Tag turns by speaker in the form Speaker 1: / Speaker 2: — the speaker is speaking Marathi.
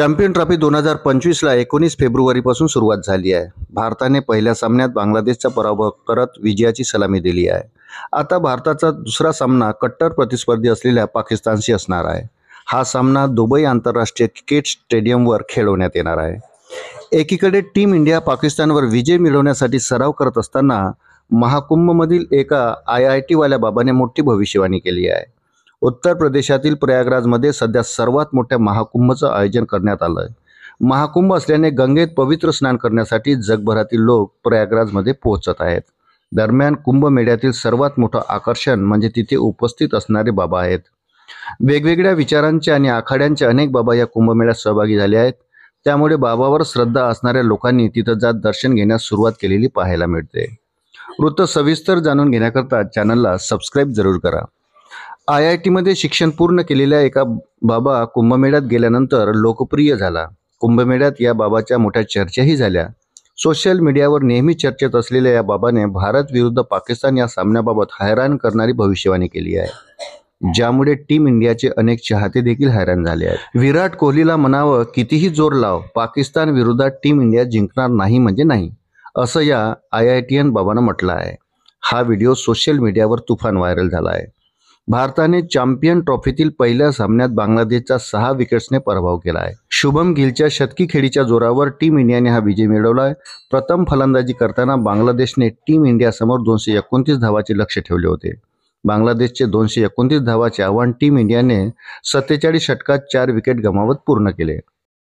Speaker 1: चॅम्पियन ट्रॉफी 2025ला 19 फेब्रुवारीपासून सुरुवात झाली आहे. भारताने पहिल्या सामन्यात बांगलादेशचा पराभव करत विजयाची सलामी दिली आहे. आता भारताचा दुसरा सामना कट्टर प्रतिस्पर्धी असलेल्या पाकिस्तानशी असणार आहे. हा सामना दुबई आंतरराष्ट्रीय क्रिकेट स्टेडियमवर खेळवण्यात येणार आहे. एकीकडे टीम इंडिया पाकिस्तानवर विजय मिळवण्यासाठी सराव करत असताना महाकुंभमधील एका IIT वाल्या बाबाने मोठी भविष्यवाणी केली आहे. उत्तर प्रदेशातील प्रयागराजमध्ये सध्या सर्वात मोठ्या महाकुंभचं आयोजन करण्यात आलं आहे. महाकुंभ असल्याने गंगेत पवित्र स्नान करण्यासाठी जगभरातील लोक प्रयागराजमध्ये पोहोचत आहेत. दरम्यान कुंभमेळ्यातील सर्वात मोठं आकर्षण म्हणजे तिथे उपस्थित असणारे बाबा आहेत. वेगवेगळ्या विचारांचे आणि आखाड्यांचे अनेक बाबा या कुंभमेळ्यात सहभागी झाले आहेत. त्यामुळे बाबावर श्रद्धा असणाऱ्या लोकांनी तिथं जात दर्शन घेण्यास सुरुवात केलेली पाहायला मिळते. वृत्त सविस्तर जाणून घेण्याकरता चॅनलला सबस्क्राईब जरूर करा. IITमध्ये शिक्षण पूर्ण केलेल्या एका बाबा कुंभमेळ्यात गेल्यानंतर लोकप्रिय झाला. कुंभमेळ्यात या बाबाच्या मोठ्या चर्चाही झाल्या. सोशल मीडियावर नेहमी चर्चेत असलेल्या या बाबाने भारत विरुद्ध पाकिस्तान या सामन्याबाबत हैराण करणारी भविष्यवाणी केली आहे, ज्यामुळे टीम इंडियाचे अनेक चाहते देखील हैराण झाले आहेत. विराट कोहलीला म्हणावं कितीही जोर लाव, पाकिस्तान विरोधात टीम इंडिया जिंकणार नाही म्हणजे नाही, असं या IITian बाबानं म्हटलं आहे. हा व्हिडिओ सोशल मीडियावर तुफान व्हायरल झाला आहे. भारताने चॅम्पियन ट्रॉफीतील पहिल्या सामन्यात बांगलादेशचा 6 विकेट्सने पराभव केला आहे. शुभम गिलच्या शतकी खेळीच्या जोरावर टीम इंडियाने हा विजय मिळवला आहे. प्रथम फलंदाजी करताना बांगलादेशने टीम इंडियासमोर 229 धावाचे लक्ष्य ठेवले होते. बांगलादेशचे 229 धावाचे आव्हान टीम इंडियाने 47 षटकात 4 विकेट गमावत पूर्ण केले.